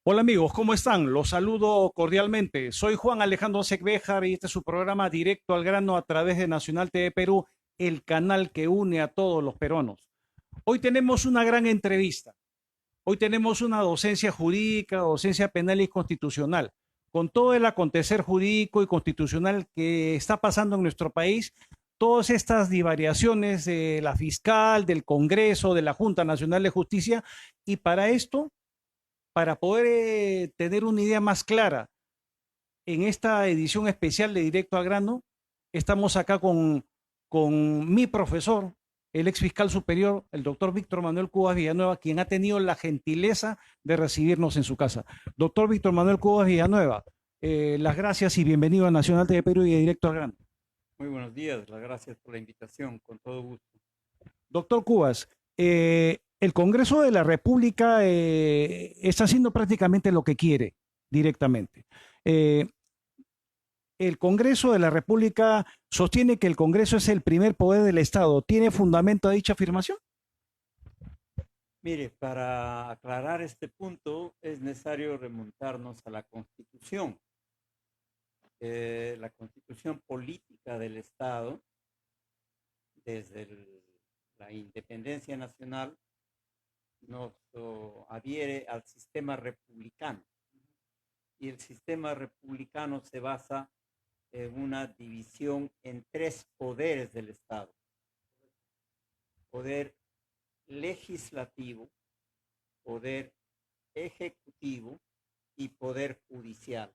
Hola amigos, ¿cómo están? Los saludo cordialmente. Soy Juan Alejandro Secbejar y este es su programa Directo al Grano a través de Nacional TV Perú, el canal que une a todos los peruanos. Hoy tenemos una gran entrevista. Hoy tenemos una docencia jurídica, docencia penal y constitucional. Con todo el acontecer jurídico y constitucional que está pasando en nuestro país, todas estas divariaciones de la fiscal, del Congreso, de la Junta Nacional de Justicia, y para esto para poder tener una idea más clara en esta edición especial de Directo al Grano, estamos acá con mi profesor, el ex fiscal superior, el doctor Víctor Manuel Cubas Villanueva, quien ha tenido la gentileza de recibirnos en su casa. Doctor Víctor Manuel Cubas Villanueva, las gracias y bienvenido a Nacional TV Perú y a Directo al Grano. Muy buenos días, las gracias por la invitación, con todo gusto. Doctor Cubas, el Congreso de la República está haciendo prácticamente lo que quiere directamente. Eh, el Congreso de la República sostiene que el Congreso es el primer poder del Estado. ¿Tiene fundamento dicha afirmación? Mire, para aclarar este punto es necesario remontarnos a la Constitución. La Constitución política del Estado, desde la independencia nacional, nos adhiere al sistema republicano. Y el sistema republicano se basa en una división en tres poderes del Estado. Poder legislativo, poder ejecutivo y poder judicial.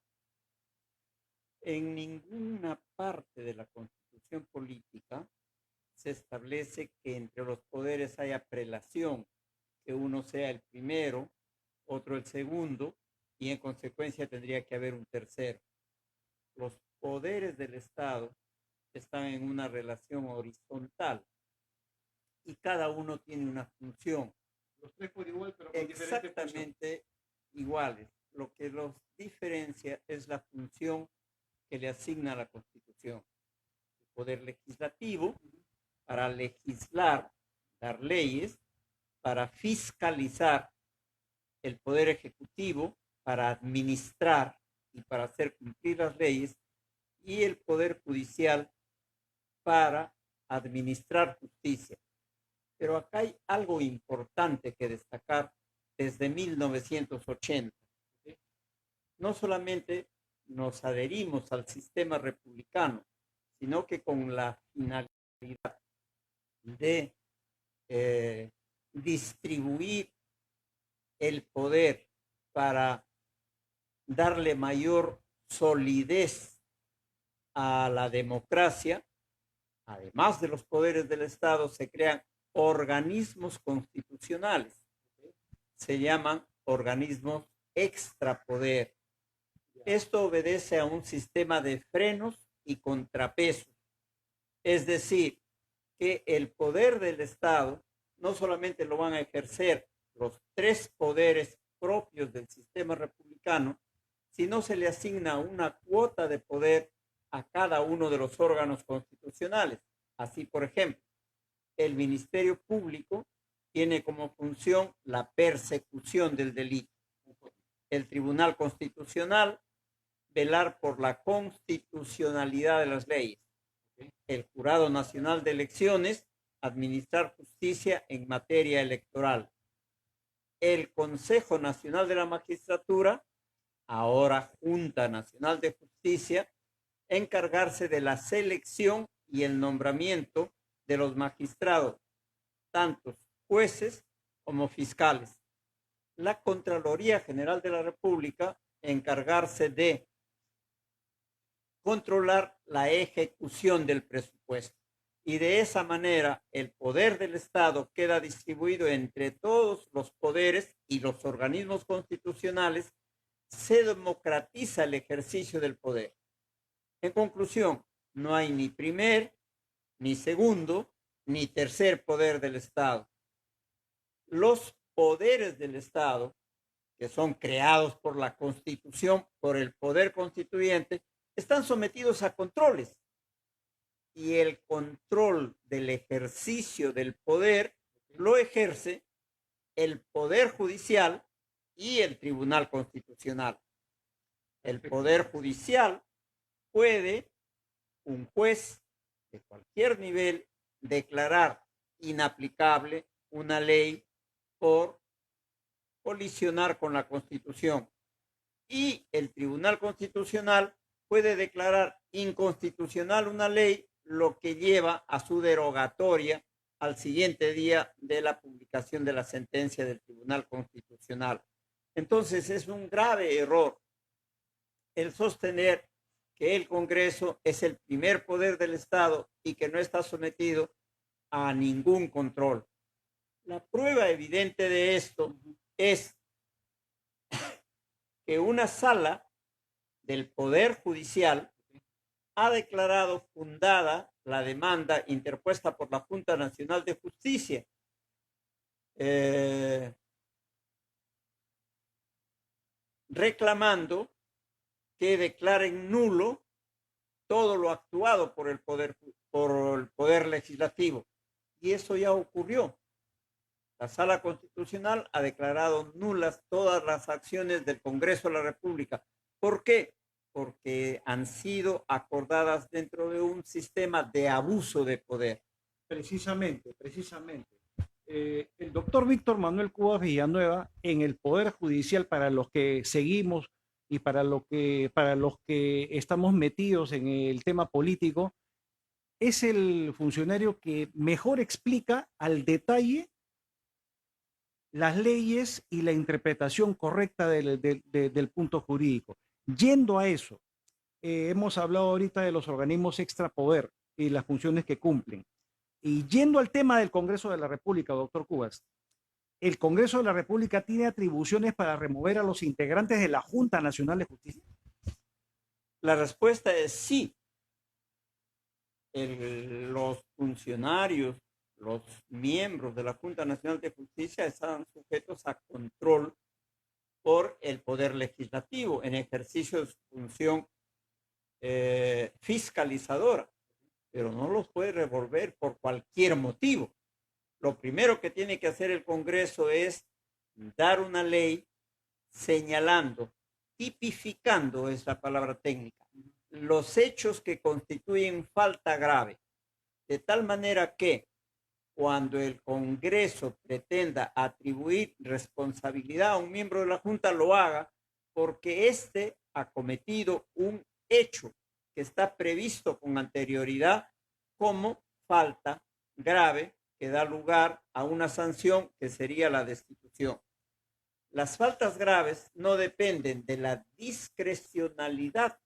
En ninguna parte de la Constitución política se establece que entre los poderes haya prelación, que uno sea el primero, otro el segundo, y en consecuencia tendría que haber un tercero. Los poderes del Estado están en una relación horizontal y cada uno tiene una función. Los tres por igual, pero con exactamente iguales. Lo que los diferencia es la función que le asigna la Constitución. El poder legislativo para legislar, dar leyes, para fiscalizar, el poder ejecutivo para administrar y para hacer cumplir las leyes, y el poder judicial para administrar justicia. Pero acá hay algo importante que destacar desde 1980. No solamente nos adherimos al sistema republicano, sino que con la finalidad de distribuir el poder para darle mayor solidez a la democracia, además de los poderes del Estado, se crean organismos constitucionales. Se llaman organismos extrapoder. Esto obedece a un sistema de frenos y contrapesos. Es decir, que el poder del Estado no solamente lo van a ejercer los tres poderes propios del sistema republicano, sino se le asigna una cuota de poder a cada uno de los órganos constitucionales. Así, por ejemplo, el Ministerio Público tiene como función la persecución del delito. El Tribunal Constitucional, velar por la constitucionalidad de las leyes. El Jurado Nacional de Elecciones, administrar justicia en materia electoral. El Consejo Nacional de la Magistratura, ahora Junta Nacional de Justicia, encargarse de la selección y el nombramiento de los magistrados, tanto jueces como fiscales. La Contraloría General de la República, encargarse de controlar la ejecución del presupuesto. Y de esa manera el poder del Estado queda distribuido entre todos los poderes y los organismos constitucionales. Se democratiza el ejercicio del poder. En conclusión, no hay ni primer, ni segundo, ni tercer poder del Estado. Los poderes del Estado, que son creados por la Constitución, por el poder constituyente, están sometidos a controles. Y el control del ejercicio del poder lo ejerce el Poder Judicial y el Tribunal Constitucional. El Poder Judicial puede, un juez de cualquier nivel, declarar inaplicable una ley por colisionar con la Constitución. Y el Tribunal Constitucional puede declarar inconstitucional una ley, lo que lleva a su derogatoria al siguiente día de la publicación de la sentencia del Tribunal Constitucional. Entonces es un grave error el sostener que el Congreso es el primer poder del Estado y que no está sometido a ningún control. La prueba evidente de esto es que una sala del Poder Judicial ha declarado fundada la demanda interpuesta por la Junta Nacional de Justicia. Reclamando que declaren nulo todo lo actuado por el poder legislativo. Y eso ya ocurrió. La Sala Constitucional ha declarado nulas todas las acciones del Congreso de la República. ¿Por qué? Porque han sido acordadas dentro de un sistema de abuso de poder. Precisamente. El doctor Víctor Manuel Cubas Villanueva, en el Poder Judicial, para los que seguimos y para los que estamos metidos en el tema político, es el funcionario que mejor explica al detalle las leyes y la interpretación correcta del punto jurídico. Yendo a eso, hemos hablado ahorita de los organismos extrapoder y las funciones que cumplen. Y yendo al tema del Congreso de la República, doctor Cubas, ¿el Congreso de la República tiene atribuciones para remover a los integrantes de la Junta Nacional de Justicia? La respuesta es sí. Los funcionarios, los miembros de la Junta Nacional de Justicia están sujetos a control por el Poder Legislativo en ejercicio de su función fiscalizadora, pero no los puede revolver por cualquier motivo. Lo primero que tiene que hacer el Congreso es dar una ley señalando, tipificando, es la palabra técnica, los hechos que constituyen falta grave, de tal manera que cuando el Congreso pretenda atribuir responsabilidad a un miembro de la Junta, lo haga porque éste ha cometido un hecho que está previsto con anterioridad como falta grave que da lugar a una sanción que sería la destitución. Las faltas graves no dependen de la discrecionalidad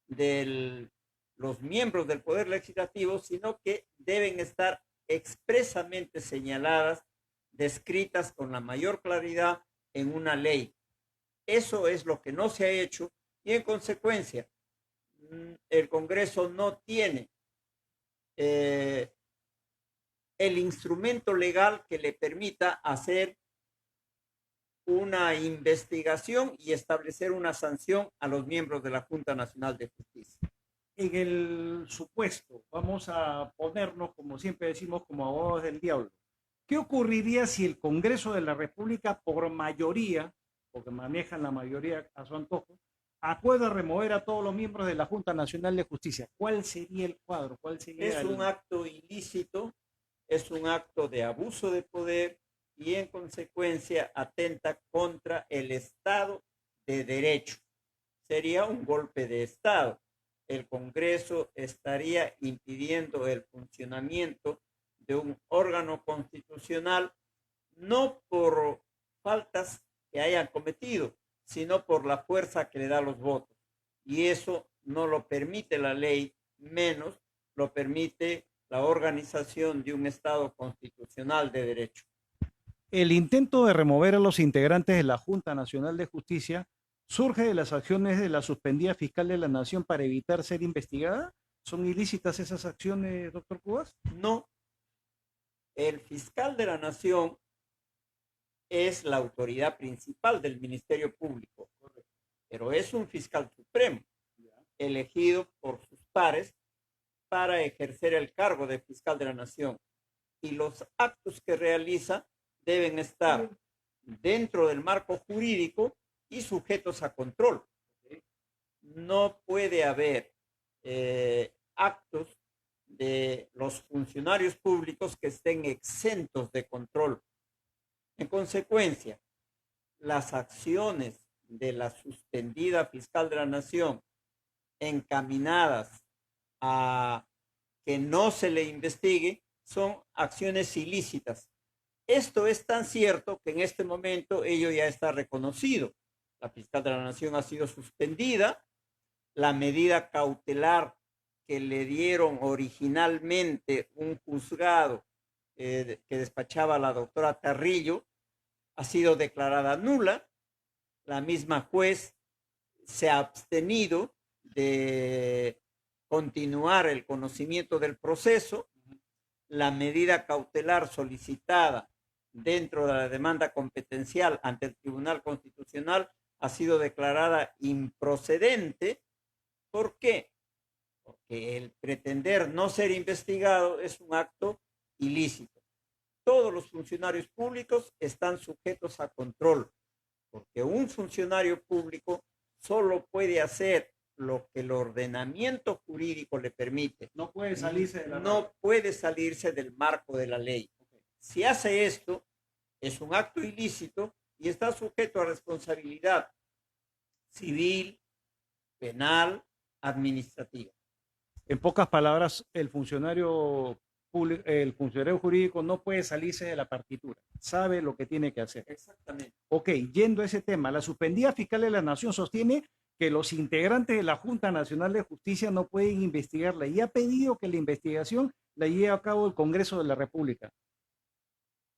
de los miembros del Poder Legislativo, sino que deben estar expresamente señaladas, descritas con la mayor claridad en una ley. Eso es lo que no se ha hecho y en consecuencia el Congreso no tiene el instrumento legal que le permita hacer una investigación y establecer una sanción a los miembros de la Junta Nacional de Justicia. En el supuesto, vamos a ponernos, como siempre decimos, como abogados del diablo. ¿Qué ocurriría si el Congreso de la República, por mayoría, porque manejan la mayoría a su antojo, acuerda remover a todos los miembros de la Junta Nacional de Justicia? ¿Cuál sería el cuadro? ¿Cuál sería un acto ilícito, es un acto de abuso de poder y en consecuencia atenta contra el Estado de Derecho. Sería un golpe de Estado. El Congreso estaría impidiendo el funcionamiento de un órgano constitucional, no por faltas que hayan cometido, sino por la fuerza que le da los votos. Y eso no lo permite la ley, menos lo permite la organización de un Estado constitucional de derecho. El intento de remover a los integrantes de la Junta Nacional de Justicia surge de las acciones de la suspendida fiscal de la Nación para evitar ser investigada. ¿Son ilícitas esas acciones, doctor Cubas? No. El fiscal de la Nación es la autoridad principal del Ministerio Público, pero es un fiscal supremo, elegido por sus pares para ejercer el cargo de fiscal de la Nación. Y los actos que realiza deben estar dentro del marco jurídico y sujetos a control. No puede haber actos de los funcionarios públicos que estén exentos de control. En consecuencia, las acciones de la suspendida fiscal de la Nación encaminadas a que no se le investigue son acciones ilícitas. Esto es tan cierto que en este momento ello ya está reconocido. La fiscal de la Nación ha sido suspendida. La medida cautelar que le dieron originalmente un juzgado que despachaba a la doctora Carrillo ha sido declarada nula. La misma juez se ha abstenido de continuar el conocimiento del proceso. La medida cautelar solicitada dentro de la demanda competencial ante el Tribunal Constitucional ha sido declarada improcedente. ¿Por qué? Porque el pretender no ser investigado es un acto ilícito. Todos los funcionarios públicos están sujetos a control, porque un funcionario público solo puede hacer lo que el ordenamiento jurídico le permite. No puede salirse de la No puede salirse del marco de la ley. Si hace esto, es un acto ilícito y está sujeto a responsabilidad civil, penal, administrativa. En pocas palabras, el funcionario jurídico no puede salirse de la partitura, sabe lo que tiene que hacer. Exactamente. Ok, yendo a ese tema, la suspendida fiscal de la Nación sostiene que los integrantes de la Junta Nacional de Justicia no pueden investigarla y ha pedido que la investigación la lleve a cabo el Congreso de la República.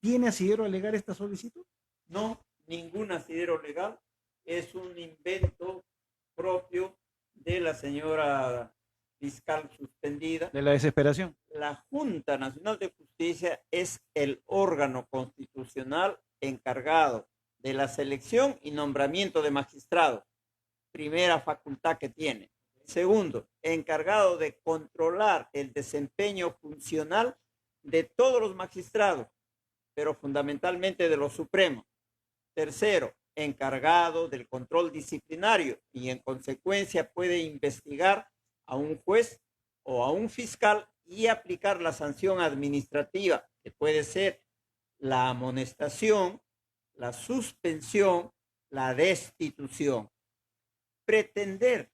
¿Tiene asidero alegar esta solicitud? No, ningún asidero legal. Es un invento propio de la señora fiscal suspendida. De la desesperación. La Junta Nacional de Justicia es el órgano constitucional encargado de la selección y nombramiento de magistrados. Primera facultad que tiene. Segundo, encargado de controlar el desempeño funcional de todos los magistrados, pero fundamentalmente de los supremos. Tercero, encargado del control disciplinario y en consecuencia puede investigar a un juez o a un fiscal y aplicar la sanción administrativa, que puede ser la amonestación, la suspensión, la destitución. Pretender,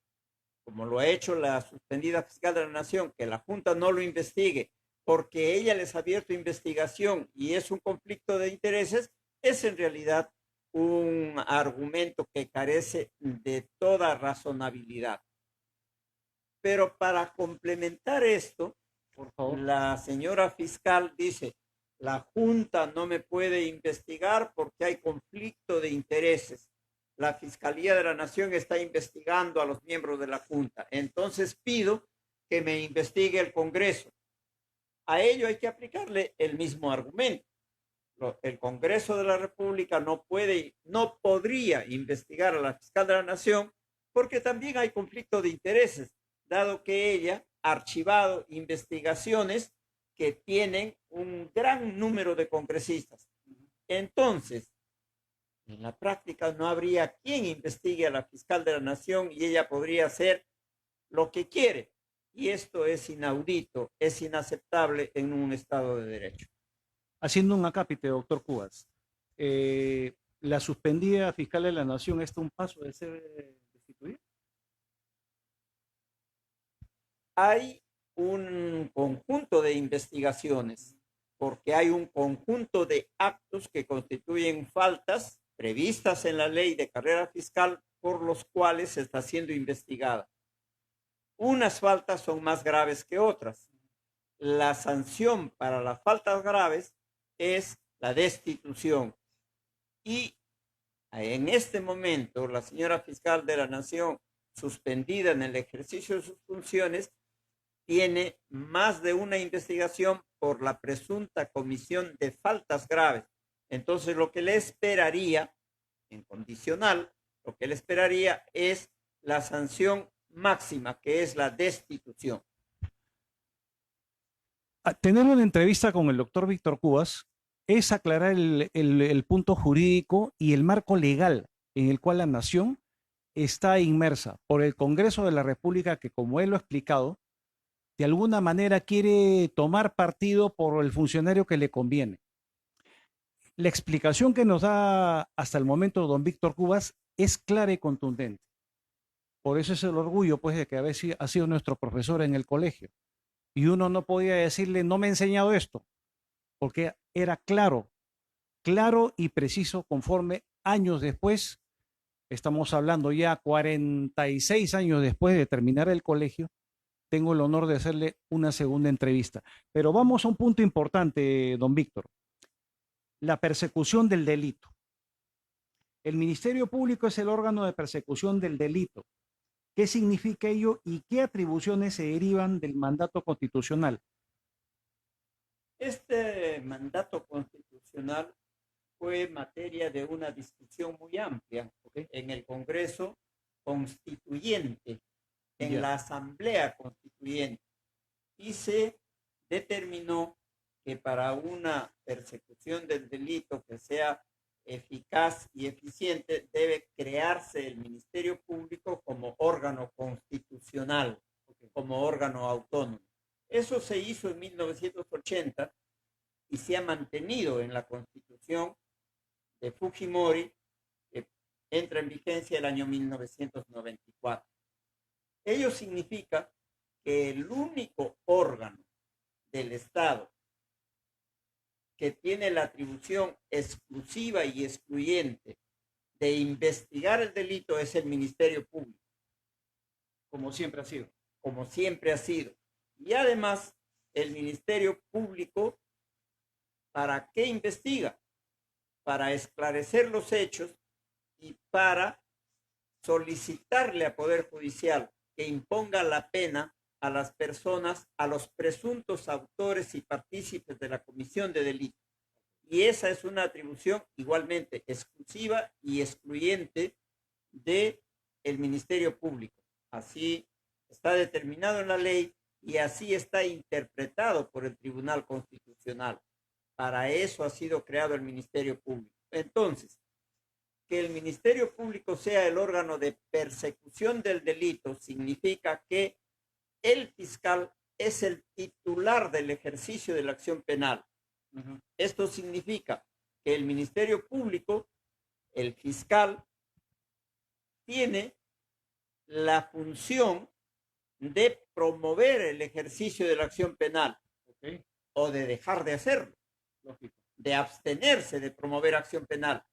como lo ha hecho la suspendida fiscal de la Nación, que la Junta no lo investigue porque ella les ha abierto investigación y es un conflicto de intereses, es en realidad un argumento que carece de toda razonabilidad. Pero para complementar esto, por favor, la señora fiscal dice, la Junta no me puede investigar porque hay conflicto de intereses. La Fiscalía de la Nación está investigando a los miembros de la Junta. Entonces pido que me investigue el Congreso. A ello hay que aplicarle el mismo argumento. El Congreso de la República no podría investigar a la fiscal de la Nación porque también hay conflicto de intereses, dado que ella ha archivado investigaciones que tienen un gran número de congresistas. Entonces, en la práctica no habría quien investigue a la fiscal de la Nación y ella podría hacer lo que quiere. Y esto es inaudito, es inaceptable en un Estado de Derecho. Haciendo un acápite, doctor Cubas, la suspendida fiscal de la Nación está a un paso de ser destituida. Hay un conjunto de investigaciones, porque hay un conjunto de actos que constituyen faltas previstas en la ley de carrera fiscal por los cuales se está siendo investigada. Unas faltas son más graves que otras. La sanción para las faltas graves es la destitución. Y en este momento, la señora fiscal de la Nación, suspendida en el ejercicio de sus funciones, tiene más de una investigación por la presunta comisión de faltas graves. Entonces, lo que le esperaría, en condicional, lo que le esperaría es la sanción máxima, que es la destitución. Tener una entrevista con el doctor Víctor Cubas es aclarar el punto jurídico y el marco legal en el cual la nación está inmersa por el Congreso de la República que, como él lo ha explicado, de alguna manera quiere tomar partido por el funcionario que le conviene. La explicación que nos da hasta el momento don Víctor Cubas es clara y contundente. Por eso es el orgullo, pues, de que a veces ha sido nuestro profesor en el colegio. Y uno no podía decirle, no me ha enseñado esto, porque era claro, claro y preciso conforme años después, estamos hablando ya 46 años después de terminar el colegio, tengo el honor de hacerle una segunda entrevista. Pero vamos a un punto importante, don Víctor, la persecución del delito. El Ministerio Público es el órgano de persecución del delito. ¿Qué significa ello y qué atribuciones se derivan del mandato constitucional? Este mandato constitucional fue materia de una discusión muy amplia en el Congreso Constituyente, en la Asamblea Constituyente, y se determinó que para una persecución del delito que sea eficaz y eficiente debe crearse el Ministerio Público como órgano constitucional, como órgano autónomo. Eso se hizo en 1980 y se ha mantenido en la Constitución de Fujimori, que entra en vigencia el año 1994. Ello significa que el único órgano del Estado que tiene la atribución exclusiva y excluyente de investigar el delito es el Ministerio Público. Como siempre ha sido. Como siempre ha sido. Y además, el Ministerio Público, ¿para qué investiga? Para esclarecer los hechos y para solicitarle al Poder Judicial que imponga la pena a las personas, a los presuntos autores y partícipes de la comisión de delito. Y esa es una atribución igualmente exclusiva y excluyente del Ministerio Público. Así está determinado en la ley y así está interpretado por el Tribunal Constitucional. Para eso ha sido creado el Ministerio Público. Entonces, que el Ministerio Público sea el órgano de persecución del delito significa que el fiscal es el titular del ejercicio de la acción penal. Esto significa que el Ministerio Público, el fiscal, tiene la función de promover el ejercicio de la acción penal o de dejar de hacerlo, de abstenerse de promover acción penal,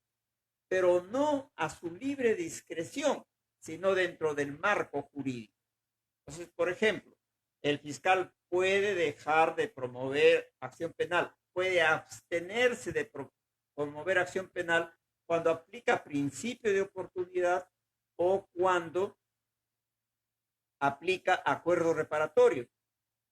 pero no a su libre discreción, sino dentro del marco jurídico. Entonces, por ejemplo, el fiscal puede dejar de promover acción penal, puede abstenerse de promover acción penal cuando aplica principio de oportunidad o cuando aplica acuerdos reparatorios,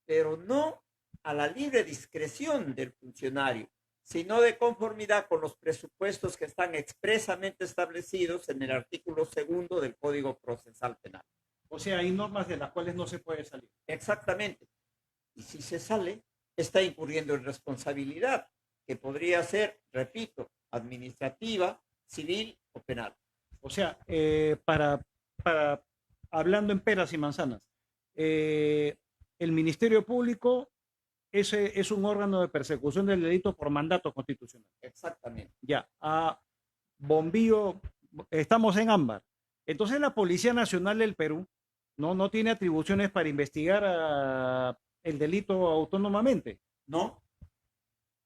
pero no a la libre discreción del funcionario, sino de conformidad con los presupuestos que están expresamente establecidos en el artículo 2 del Código Procesal Penal. O sea, hay normas de las cuales no se puede salir. Exactamente. Y si se sale, está incurriendo en responsabilidad, que podría ser, repito, administrativa, civil o penal. O sea, hablando en peras y manzanas, el Ministerio Público es un órgano de persecución del delito por mandato constitucional. Exactamente. Ya, a bombillo, estamos en ámbar. Entonces la Policía Nacional del Perú no tiene atribuciones para investigar el delito autónomamente. No.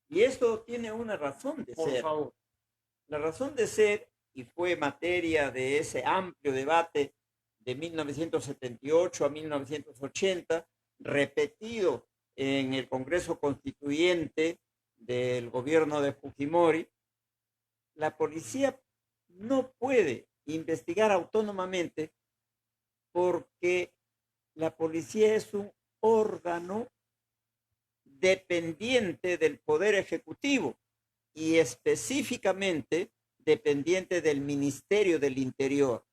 Y esto tiene una razón de ser. Por favor. La razón de ser, y fue materia de ese amplio debate de 1978 a 1980, repetido en el Congreso Constituyente del gobierno de Fujimori, la policía no puede investigar autónomamente porque la policía es un órgano dependiente del Poder Ejecutivo y específicamente dependiente del Ministerio del Interior.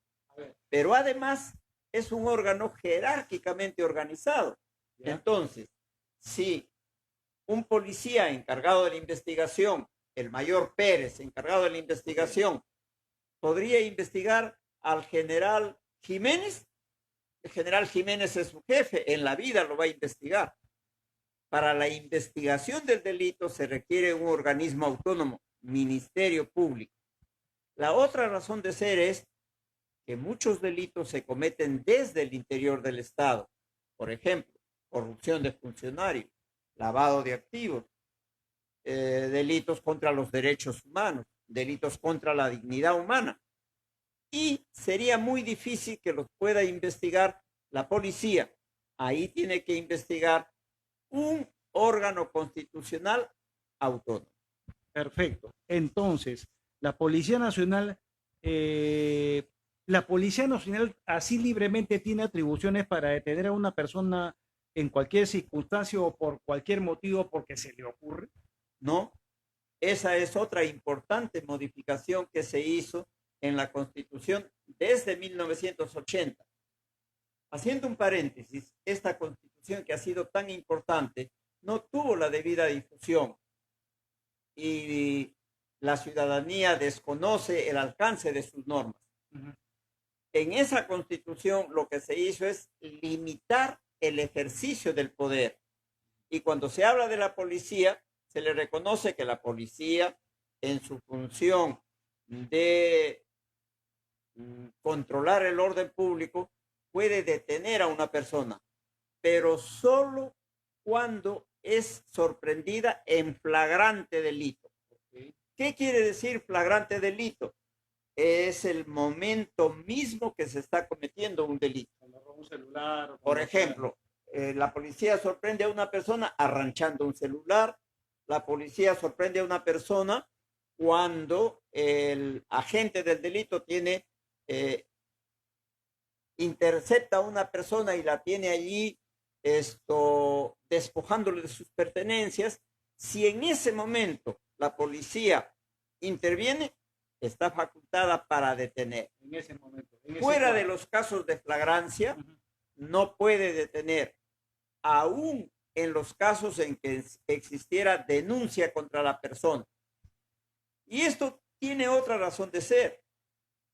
Pero además es un órgano jerárquicamente organizado. ¿Ya? Entonces, si un policía encargado de la investigación el mayor Pérez, encargado de la investigación, podría investigar al general Jiménez. El general Jiménez es su jefe, en la vida lo va a investigar. Para la investigación del delito se requiere un organismo autónomo, Ministerio Público. La otra razón de ser es que muchos delitos se cometen desde el interior del Estado. Por ejemplo, corrupción de funcionarios, lavado de activos, delitos contra los derechos humanos, delitos contra la dignidad humana. Y sería muy difícil que los pueda investigar la policía. Ahí tiene que investigar un órgano constitucional autónomo. Perfecto. Entonces, la Policía Nacional así libremente tiene atribuciones para detener a una persona en cualquier circunstancia o por cualquier motivo porque se le ocurre. No, esa es otra importante modificación que se hizo en la Constitución desde 1980. Haciendo un paréntesis, esta Constitución que ha sido tan importante no tuvo la debida difusión y la ciudadanía desconoce el alcance de sus normas. Uh-huh. En esa Constitución lo que se hizo es limitar el ejercicio del poder. Y cuando se habla de la policía, se le reconoce que la policía, en su función de controlar el orden público, puede detener a una persona, pero solo cuando es sorprendida en flagrante delito. ¿Qué quiere decir flagrante delito? Es el momento mismo que se está cometiendo un delito. Un celular, por ejemplo, la policía sorprende a una persona arranchando un celular, la policía sorprende a una persona cuando el agente del delito intercepta a una persona y la tiene allí despojándole de sus pertenencias. Si en ese momento la policía interviene, está facultada para detener. En ese momento. Fuera de los casos de flagrancia, uh-huh, no puede detener, aún en los casos en que existiera denuncia contra la persona. Y esto tiene otra razón de ser,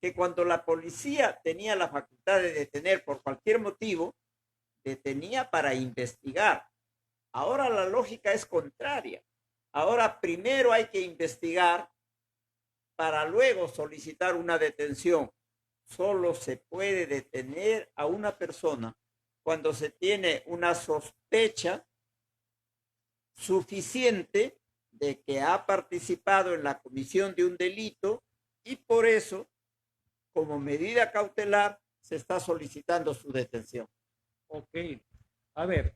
que cuando la policía tenía la facultad de detener por cualquier motivo, detenía para investigar. Ahora la lógica es contraria. Ahora primero hay que investigar para luego solicitar una detención. Solo se puede detener a una persona cuando se tiene una sospecha suficiente de que ha participado en la comisión de un delito y por eso, como medida cautelar, se está solicitando su detención. Ok. A ver,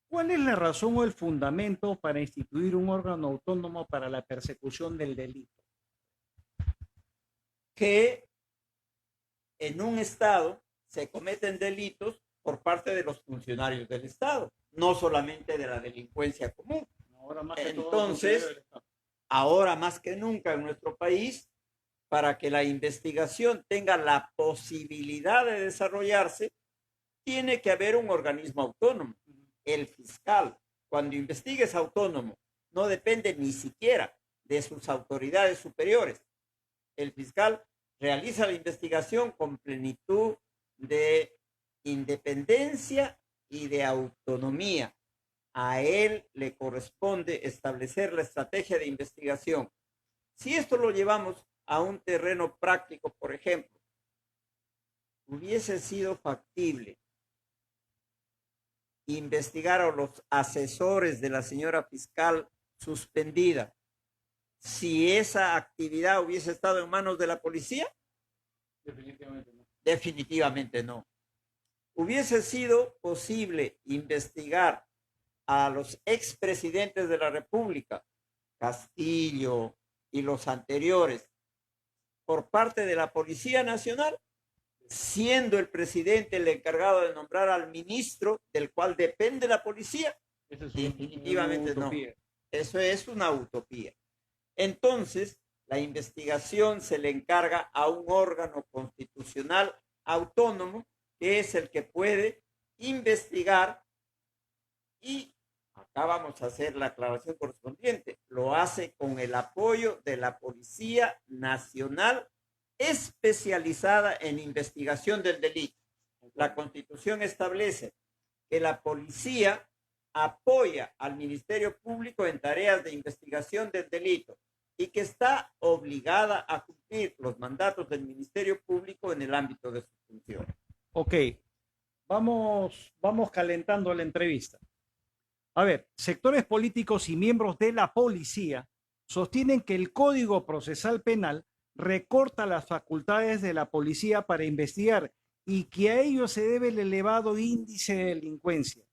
¿cuál es la razón o el fundamento para instituir un órgano autónomo para la persecución del delito? Que en un Estado se cometen delitos por parte de los funcionarios del Estado, no solamente de la delincuencia común. Entonces, ahora más que nunca en nuestro país, para que la investigación tenga la posibilidad de desarrollarse, tiene que haber un organismo autónomo. El fiscal, cuando investigue, es autónomo, no depende ni siquiera de sus autoridades superiores. El fiscal realiza la investigación con plenitud de independencia y de autonomía. A él le corresponde establecer la estrategia de investigación. Si esto lo llevamos a un terreno práctico, por ejemplo, hubiese sido factible investigar a los asesores de la señora fiscal suspendida si esa actividad hubiese estado en manos de la policía? Definitivamente no. Definitivamente no. ¿Hubiese sido posible investigar a los expresidentes de la República, Castillo y los anteriores, por parte de la Policía Nacional, siendo el presidente el encargado de nombrar al ministro del cual depende la policía? Definitivamente no. Eso es una utopía. Entonces, la investigación se le encarga a un órgano constitucional autónomo, que es el que puede investigar y acá vamos a hacer la aclaración correspondiente, lo hace con el apoyo de la Policía Nacional especializada en investigación del delito. La Constitución establece que la policía apoya al Ministerio Público en tareas de investigación del delito y que está obligada a cumplir los mandatos del Ministerio Público en el ámbito de su función. Ok, vamos calentando la entrevista. A ver, sectores políticos y miembros de la policía sostienen que el Código Procesal Penal recorta las facultades de la policía para investigar y que a ello se debe el elevado índice de delincuencia.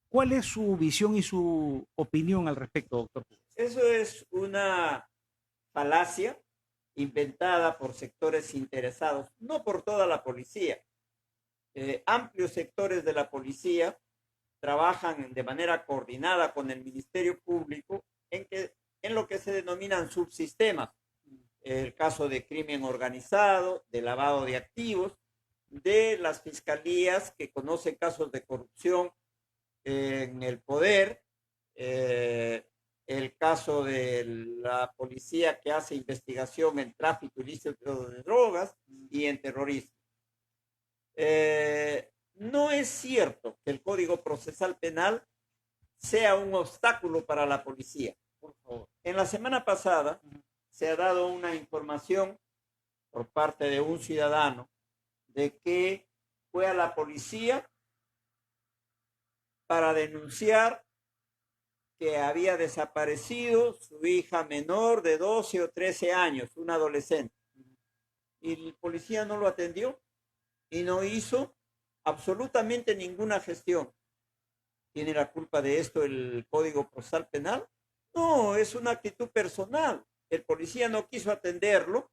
¿Cuál es su visión y su opinión al respecto, doctor? Eso es una falacia inventada por sectores interesados, no por toda la policía. Amplios sectores de la policía trabajan de manera coordinada con el Ministerio Público en lo que se denominan subsistemas. El caso de crimen organizado, de lavado de activos, de las fiscalías que conocen casos de corrupción en el poder, el caso de la policía que hace investigación en tráfico ilícito de drogas y en terrorismo. No es cierto que el Código Procesal Penal sea un obstáculo para la policía. Por favor. En la semana pasada se ha dado una información por parte de un ciudadano de que fue a la policía para denunciar que había desaparecido su hija menor de 12 o 13 años, una adolescente. Y el policía no lo atendió y no hizo absolutamente ninguna gestión. ¿Tiene la culpa de esto el Código Procesal Penal? No, es una actitud personal. El policía no quiso atenderlo,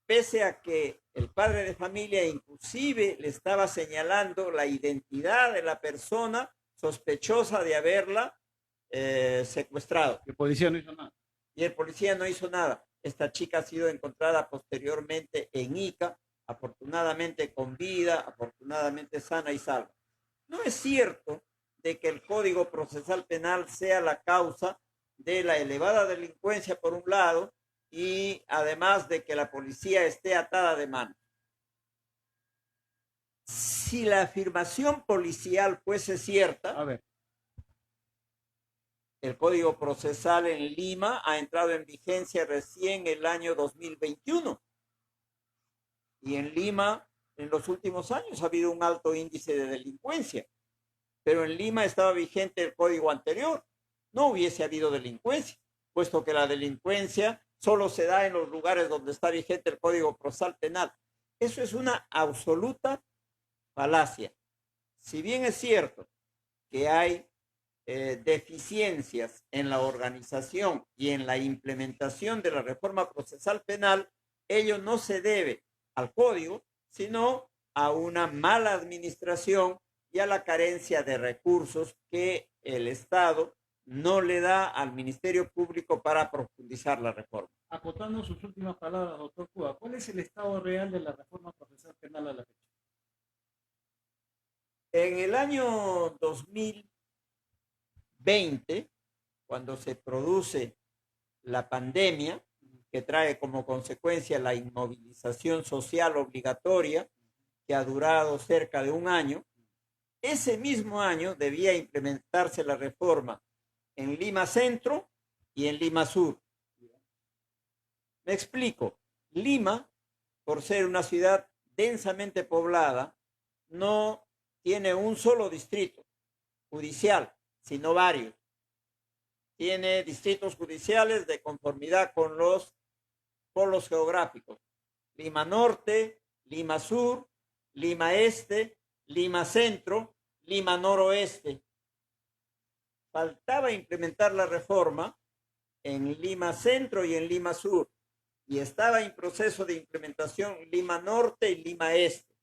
pese a que el padre de familia inclusive le estaba señalando la identidad de la persona sospechosa de haberla secuestrado. El policía no hizo nada. Y el policía no hizo nada. Esta chica ha sido encontrada posteriormente en Ica, afortunadamente con vida, afortunadamente sana y salva. No es cierto de que el Código Procesal Penal sea la causa de la elevada delincuencia por un lado y además de que la policía esté atada de manos. Si la afirmación policial fuese cierta, A ver, el Código Procesal en Lima ha entrado en vigencia recién el año 2021. Y en Lima, en los últimos años, ha habido un alto índice de delincuencia. Pero en Lima estaba vigente el código anterior. No hubiese habido delincuencia, puesto que la delincuencia solo se da en los lugares donde está vigente el Código Procesal Penal. Eso es una absoluta falacia. Si bien es cierto que hay deficiencias en la organización y en la implementación de la reforma procesal penal, ello no se debe al código, sino a una mala administración y a la carencia de recursos que el Estado no le da al Ministerio Público para profundizar la reforma. acotando sus últimas palabras, doctor Cuba, ¿cuál es el estado real de la reforma procesal penal a la fecha? En el año 2020, cuando se produce la pandemia, que trae como consecuencia la inmovilización social obligatoria, que ha durado cerca de un año, ese mismo año debía implementarse la reforma en Lima Centro y en Lima Sur. Me explico. Lima, por ser una ciudad densamente poblada, no tiene un solo distrito judicial, sino varios. Tiene distritos judiciales de conformidad con los polos geográficos. Lima Norte, Lima Sur, Lima Este, Lima Centro, Lima Noroeste. Faltaba implementar la reforma en Lima Centro y en Lima Sur. Y estaba en proceso de implementación Lima Norte y Lima Este.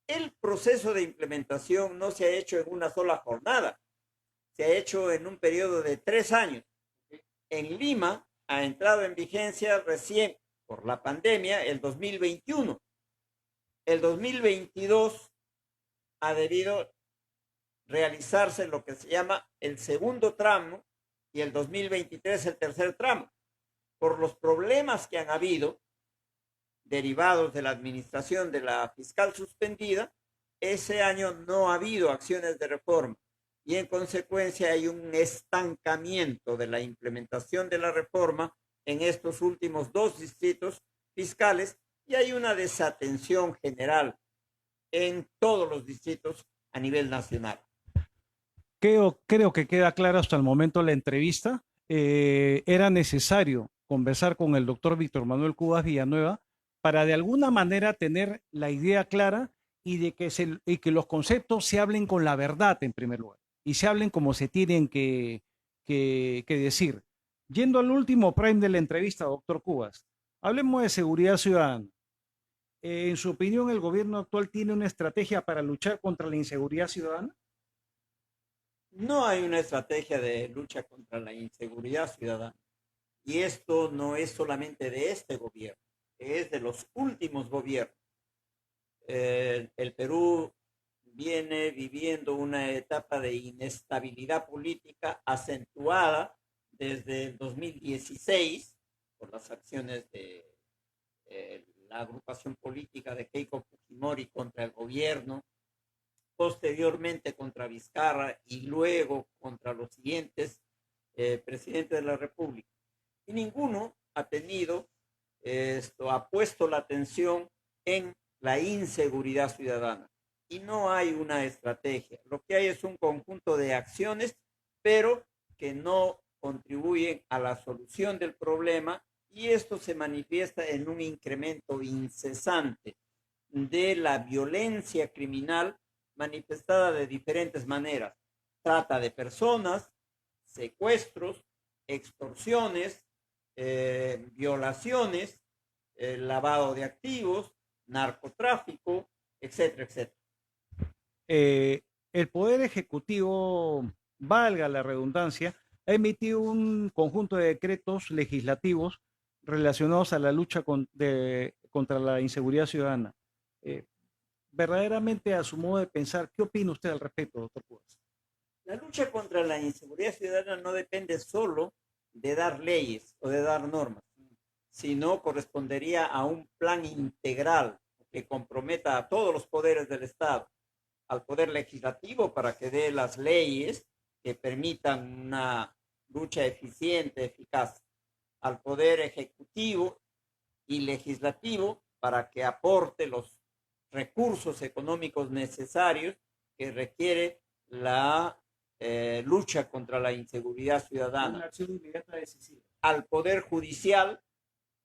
El proceso de implementación no se ha hecho en una sola jornada. Se ha hecho en un periodo de 3 años. En Lima ha entrado en vigencia recién por la pandemia el 2021. El 2022 ha debido realizarse lo que se llama el segundo tramo y el 2023 el tercer tramo. Por los problemas que han habido derivados de la administración de la fiscal suspendida, ese año no ha habido acciones de reforma y en consecuencia hay un estancamiento de la implementación de la reforma en estos últimos dos distritos fiscales y hay una desatención general en todos los distritos a nivel nacional. Creo que queda clara hasta el momento la entrevista. Era necesario conversar con el doctor Víctor Manuel Cubas Villanueva para de alguna manera tener la idea clara y de que los conceptos se hablen con la verdad en primer lugar y se hablen como se tienen que decir. Yendo al último prime de la entrevista, doctor Cubas, hablemos de seguridad ciudadana. En su opinión, ¿el gobierno actual tiene una estrategia para luchar contra la inseguridad ciudadana? No hay una estrategia de lucha contra la inseguridad ciudadana. Y esto no es solamente de este gobierno, es de los últimos gobiernos. El Perú viene viviendo una etapa de inestabilidad política acentuada desde el 2016 por las acciones de la agrupación política de Keiko Fujimori contra el gobierno, posteriormente contra Vizcarra y luego contra los siguientes presidentes de la República. Y ninguno ha puesto la atención en la inseguridad ciudadana. Y no hay una estrategia. Lo que hay es un conjunto de acciones, pero que no contribuyen a la solución del problema y esto se manifiesta en un incremento incesante de la violencia criminal manifestada de diferentes maneras. Trata de personas, secuestros, extorsiones, violaciones, lavado de activos, narcotráfico, etcétera, etcétera. El Poder Ejecutivo, valga la redundancia, ha emitido un conjunto de decretos legislativos relacionados a la lucha contra la inseguridad ciudadana. Verdaderamente, a su modo de pensar, ¿qué opina usted al respecto, doctor Cubas? La lucha contra la inseguridad ciudadana no depende solo de dar leyes o de dar normas, sino correspondería a un plan integral que comprometa a todos los poderes del Estado, al poder legislativo para que dé las leyes que permitan una lucha eficiente, eficaz, al poder ejecutivo y legislativo para que aporte los recursos económicos necesarios que requiere la lucha contra la inseguridad ciudadana. Una acción inmediata decisiva. Al Poder Judicial,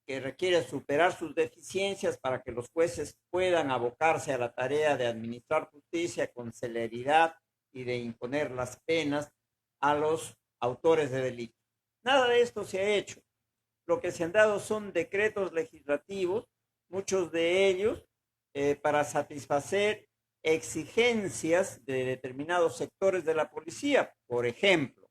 que requiere superar sus deficiencias para que los jueces puedan abocarse a la tarea de administrar justicia con celeridad y de imponer las penas a los autores de delitos. Nada de esto se ha hecho. Lo que se han dado son decretos legislativos, muchos de ellos para satisfacer exigencias de determinados sectores de la policía. Por ejemplo,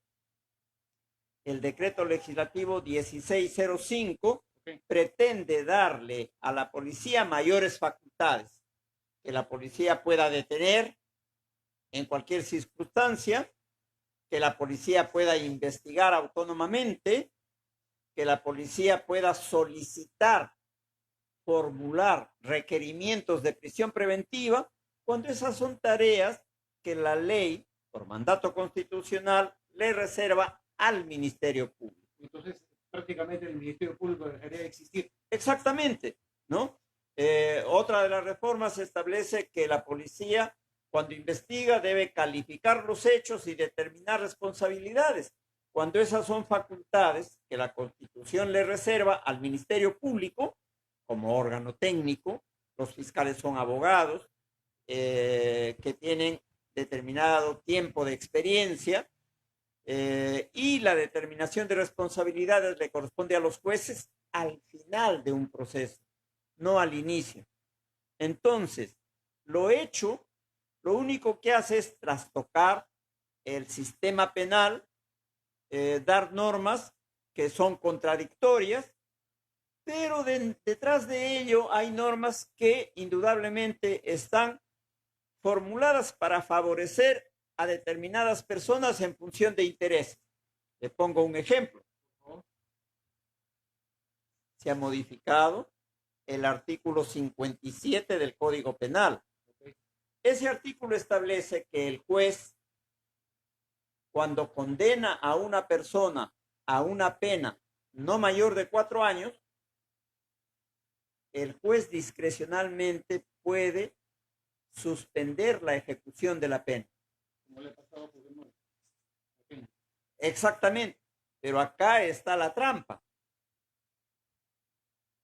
el decreto legislativo 1605 pretende darle a la policía mayores facultades, que la policía pueda detener en cualquier circunstancia, que la policía pueda investigar autónomamente, que la policía pueda solicitar, formular requerimientos de prisión preventiva, cuando esas son tareas que la ley, por mandato constitucional, le reserva al Ministerio Público. Entonces, prácticamente el Ministerio Público dejaría de existir. Exactamente, ¿no? Otra de las reformas establece que la policía, cuando investiga, debe calificar los hechos y determinar responsabilidades, cuando esas son facultades que la Constitución le reserva al Ministerio Público como órgano técnico. Los fiscales son abogados que tienen determinado tiempo de experiencia y la determinación de responsabilidades le corresponde a los jueces al final de un proceso, no al inicio. Entonces, lo hecho, lo único que hace es trastocar el sistema penal, dar normas que son contradictorias, pero detrás de ello hay normas que indudablemente están formuladas para favorecer a determinadas personas en función de intereses. Le pongo un ejemplo. Se ha modificado el artículo 57 del Código Penal. Ese artículo establece que el juez, cuando condena a una persona a una pena no mayor de 4 años, el juez discrecionalmente puede suspender la ejecución de la pena. Como le ha pasado por el mundo. Exactamente, pero acá está la trampa.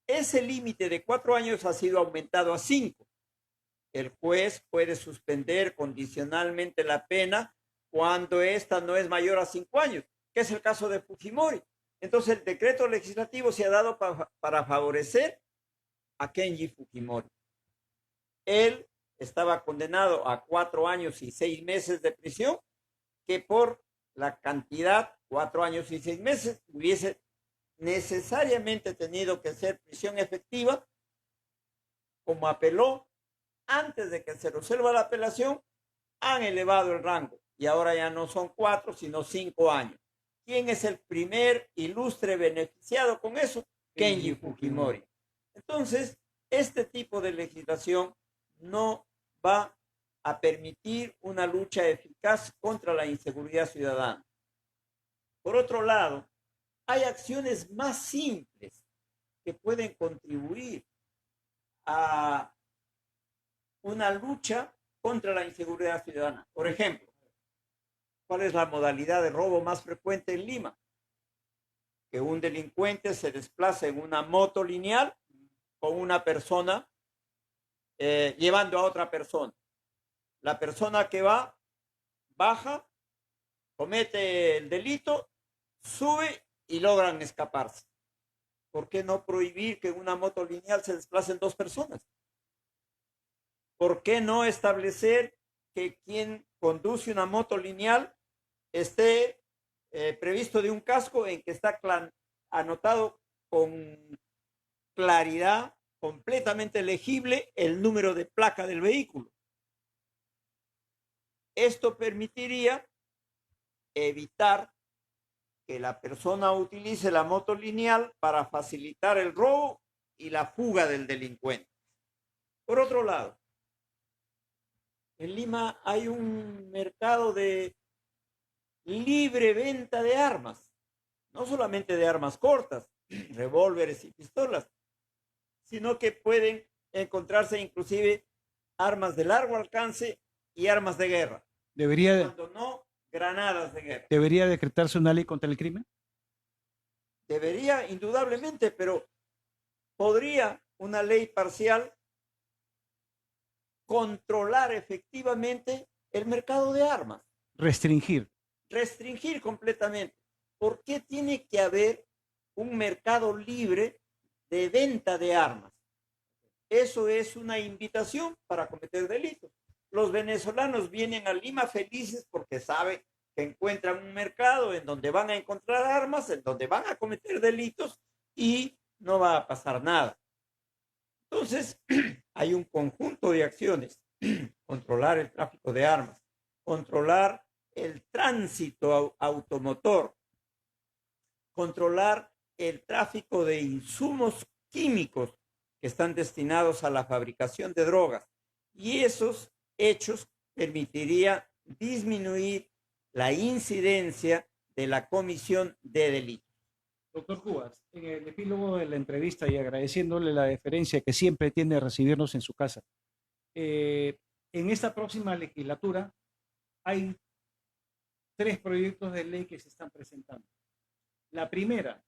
Ese límite de 4 años ha sido aumentado a 5. El juez puede suspender condicionalmente la pena cuando ésta no es mayor a 5 años, que es el caso de Fujimori. Entonces el decreto legislativo se ha dado para favorecer a Kenji Fujimori. Él estaba condenado a 4 años y 6 meses de prisión, que por la cantidad, 4 años y 6 meses, hubiese necesariamente tenido que ser prisión efectiva. Como apeló, antes de que se resuelva la apelación, han elevado el rango y ahora ya no son 4, sino 5 años. ¿Quién es el primer ilustre beneficiado con eso? Kenji Fujimori. Entonces, este tipo de legislación no va a permitir una lucha eficaz contra la inseguridad ciudadana. Por otro lado, hay acciones más simples que pueden contribuir a una lucha contra la inseguridad ciudadana. Por ejemplo, ¿cuál es la modalidad de robo más frecuente en Lima? Que un delincuente se desplaza en una moto lineal con una persona llevando a otra persona. La persona que va, baja, comete el delito, sube y logran escaparse. ¿Por qué no prohibir que en una moto lineal se desplacen 2 personas? ¿Por qué no establecer que quien conduce una moto lineal esté previsto de un casco en que está anotado con claridad, completamente legible, el número de placa del vehículo? Esto permitiría evitar que la persona utilice la moto lineal para facilitar el robo y la fuga del delincuente. Por otro lado, en Lima hay un mercado de libre venta de armas, no solamente de armas cortas, revólveres y pistolas, sino que pueden encontrarse inclusive armas de largo alcance y armas de guerra. Cuando no, granadas de guerra. ¿Debería decretarse una ley contra el crimen? Debería, indudablemente, pero ¿podría una ley parcial controlar efectivamente el mercado de armas? Restringir. Restringir completamente. ¿Por qué tiene que haber un mercado libre de venta de armas? Eso es una invitación para cometer delitos. Los venezolanos vienen a Lima felices porque saben que encuentran un mercado en donde van a encontrar armas, en donde van a cometer delitos y no va a pasar nada. Entonces, hay un conjunto de acciones. Controlar el tráfico de armas, controlar el tránsito automotor, controlar el tráfico de insumos químicos que están destinados a la fabricación de drogas. Y esos hechos permitiría disminuir la incidencia de la comisión de delitos. Doctor Cubas, en el epílogo de la entrevista y agradeciéndole la deferencia que siempre tiene de recibirnos en su casa, en esta próxima legislatura hay 3 proyectos de ley que se están presentando. La primera,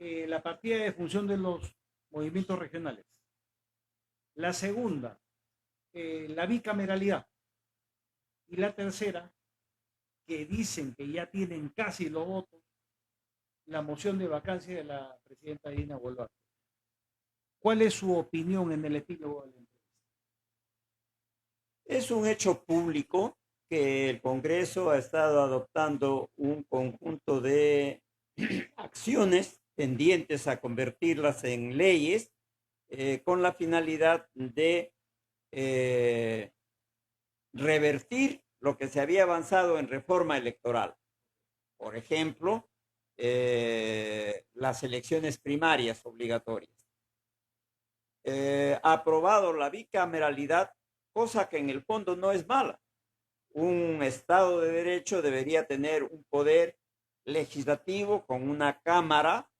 la partida de función de los movimientos regionales. La segunda, la bicameralidad. Y la tercera, que dicen que ya tienen casi los votos, la moción de vacancia de la presidenta Dina Boluarte. ¿Cuál es su opinión en el epílogo de la entrevista? Es un hecho público que el Congreso ha estado adoptando un conjunto de acciones tendientes a convertirlas en leyes con la finalidad de revertir lo que se había avanzado en reforma electoral. Por ejemplo, las elecciones primarias obligatorias. Ha aprobado la bicameralidad, cosa que en el fondo no es mala. Un Estado de Derecho debería tener un poder legislativo con una Cámara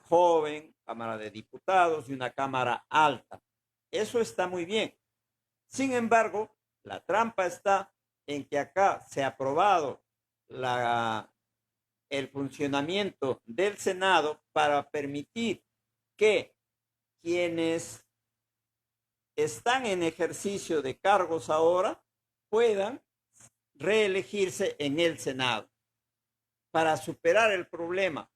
joven, Cámara de Diputados y una Cámara alta. Eso está muy bien. Sin embargo, la trampa está en que acá se ha aprobado el funcionamiento del Senado para permitir que quienes están en ejercicio de cargos ahora puedan reelegirse en el Senado. Para superar el problema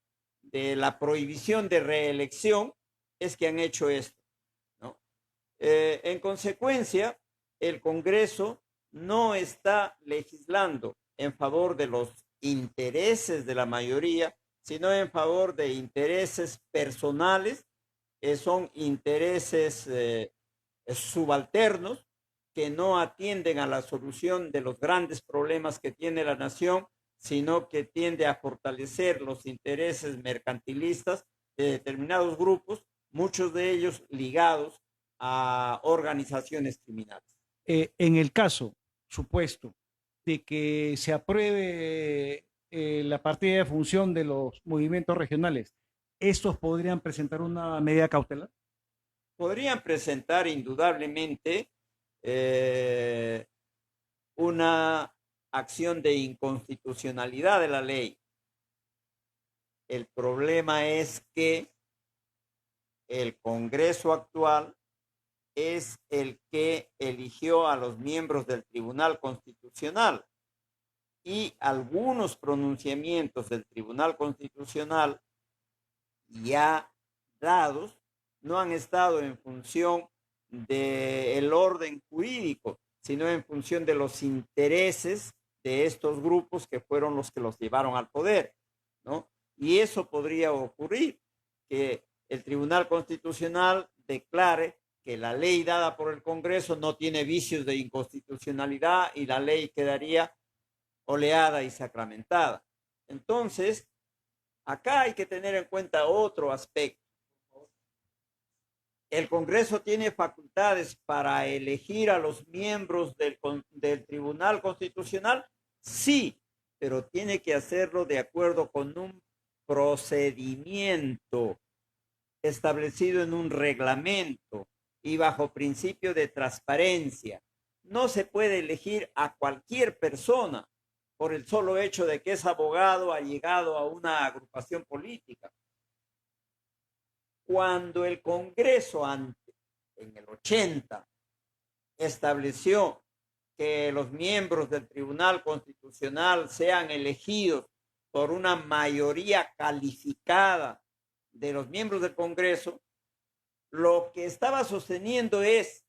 de la prohibición de reelección es que han hecho esto, ¿no? En consecuencia, el Congreso no está legislando en favor de los intereses de la mayoría, sino en favor de intereses personales, son intereses subalternos que no atienden a la solución de los grandes problemas que tiene la nación, sino que tiende a fortalecer los intereses mercantilistas de determinados grupos, muchos de ellos ligados a organizaciones criminales. En el caso supuesto de que se apruebe la partida de función de los movimientos regionales, ¿estos podrían presentar una medida cautelar? Podrían presentar indudablemente una acción de inconstitucionalidad de la ley. El problema es que el Congreso actual es el que eligió a los miembros del Tribunal Constitucional y algunos pronunciamientos del Tribunal Constitucional ya dados no han estado en función del orden jurídico, sino en función de los intereses de estos grupos que fueron los que los llevaron al poder, ¿no? Y eso podría ocurrir, que el Tribunal Constitucional declare que la ley dada por el Congreso no tiene vicios de inconstitucionalidad y la ley quedaría oleada y sacramentada. Entonces, acá hay que tener en cuenta otro aspecto. ¿El Congreso tiene facultades para elegir a los miembros del Tribunal Constitucional? Sí, pero tiene que hacerlo de acuerdo con un procedimiento establecido en un reglamento y bajo principio de transparencia. No se puede elegir a cualquier persona por el solo hecho de que es abogado, ha llegado a una agrupación política. Cuando el Congreso antes, en el 80, estableció que los miembros del Tribunal Constitucional sean elegidos por una mayoría calificada de los miembros del Congreso, lo que estaba sosteniendo es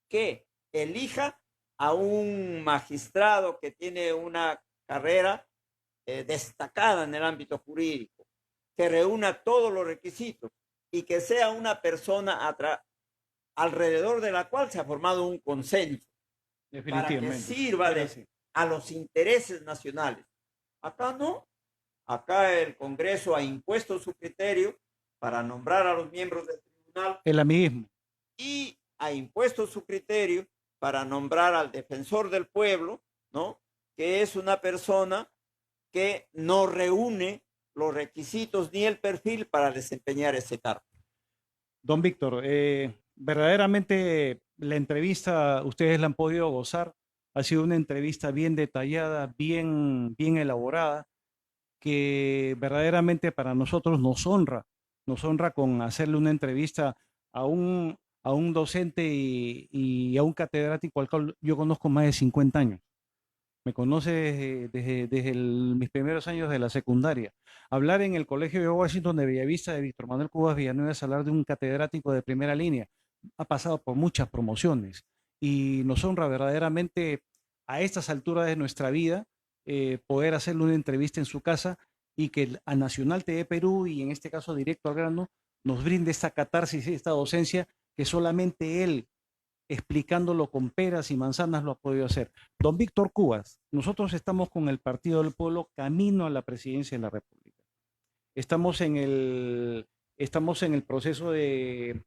que elija a un magistrado que tiene una carrera destacada en el ámbito jurídico, que reúna todos los requisitos y que sea una persona alrededor de la cual se ha formado un consenso para que sirva a los intereses nacionales. Acá no. Acá el Congreso ha impuesto su criterio para nombrar a los miembros del tribunal. El amiguismo. Y ha impuesto su criterio para nombrar al defensor del pueblo, ¿no? Que es una persona que no reúne los requisitos ni el perfil para desempeñar ese cargo. Don Víctor, verdaderamente la entrevista, ustedes la han podido gozar, ha sido una entrevista bien detallada, bien elaborada, que verdaderamente para nosotros nos honra con hacerle una entrevista a un docente y a un catedrático al cual yo conozco más de 50 años. Me conoce desde mis primeros años de la secundaria. Hablar en el Colegio de Washington de Bellavista de Víctor Manuel Cubas Villanueva es hablar de un catedrático de primera línea. Ha pasado por muchas promociones y nos honra verdaderamente a estas alturas de nuestra vida poder hacerle una entrevista en su casa y que a Nacional TV Perú y en este caso Directo al Grano nos brinde esta catarsis y esta docencia que solamente él explicándolo con peras y manzanas lo ha podido hacer. Don Víctor Cubas, nosotros estamos con el Partido del Pueblo camino a la presidencia de la República. Estamos estamos en el proceso de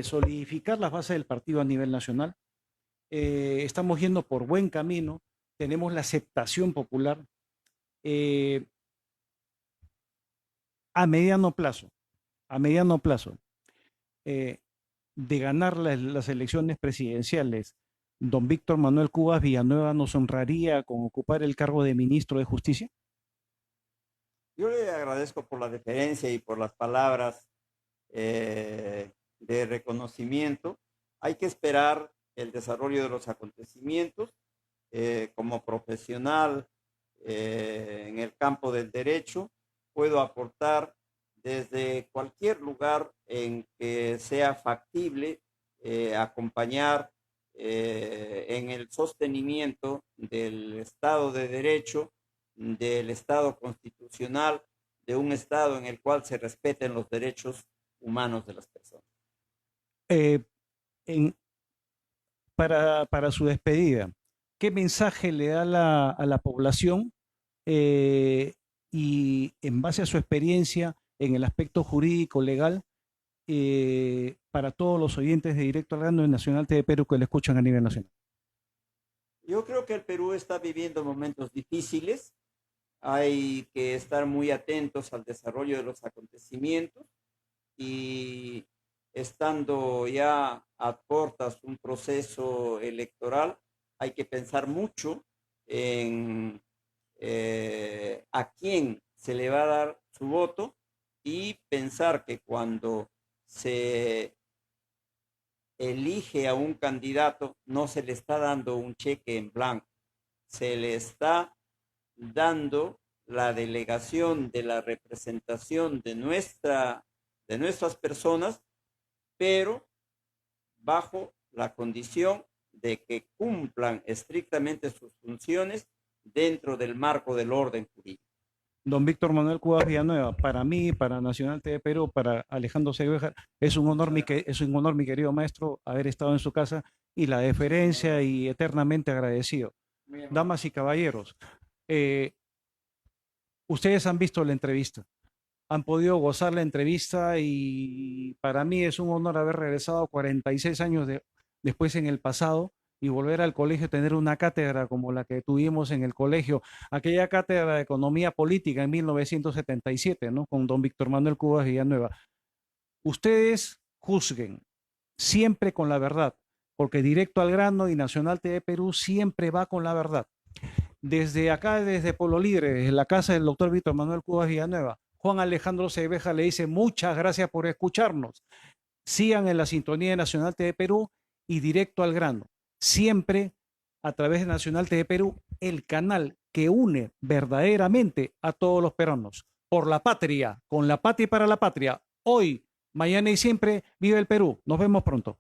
solidificar las bases del partido a nivel nacional. Estamos yendo por buen camino, tenemos la aceptación popular. Eh, a mediano plazo, a mediano plazo, eh, de ganar las elecciones presidenciales, don Víctor Manuel Cubas Villanueva nos honraría con ocupar el cargo de ministro de Justicia. Yo le agradezco por la deferencia y por las palabras de reconocimiento. Hay que esperar el desarrollo de los acontecimientos. Como profesional en el campo del derecho, puedo aportar desde cualquier lugar en que sea factible acompañar en el sostenimiento del Estado de Derecho, del Estado constitucional, de un Estado en el cual se respeten los derechos humanos de las personas. Eh, en, para su despedida, ¿qué mensaje le da a la población y en base a su experiencia en el aspecto jurídico, legal, para todos los oyentes de Directo al Grano de Nacional TV Perú que le escuchan a nivel nacional? Yo creo que el Perú está viviendo momentos difíciles. Hay que estar muy atentos al desarrollo de los acontecimientos y estando ya a puertas un proceso electoral, hay que pensar mucho en a quién se le va a dar su voto y pensar que cuando se elige a un candidato no se le está dando un cheque en blanco, se le está dando la delegación de la representación de nuestras personas, pero bajo la condición de que cumplan estrictamente sus funciones dentro del marco del orden jurídico. Don Víctor Manuel Cubas Villanueva, para mí, para Nacional TV Perú, para Alejandro Segbejar, es un honor, es un honor, mi querido maestro, haber estado en su casa y la deferencia y eternamente agradecido. Damas y caballeros, ustedes han visto la entrevista, han podido gozar la entrevista y para mí es un honor haber regresado 46 años después en el pasado y volver al colegio, tener una cátedra como la que tuvimos en el colegio, aquella cátedra de economía política en 1977, ¿no? Con don Víctor Manuel Cubas Villanueva. Ustedes juzguen siempre con la verdad, porque Directo al Grano y Nacional TV Perú siempre va con la verdad. Desde acá, desde Pueblo Libre, desde la casa del doctor Víctor Manuel Cubas Villanueva, Juan Alejandro Segbeja le dice muchas gracias por escucharnos. Sigan en la sintonía de Nacional TV Perú y Directo al Grano. Siempre a través de Nacional TV Perú, el canal que une verdaderamente a todos los peruanos. Por la patria, con la patria y para la patria. Hoy, mañana y siempre, vive el Perú. Nos vemos pronto.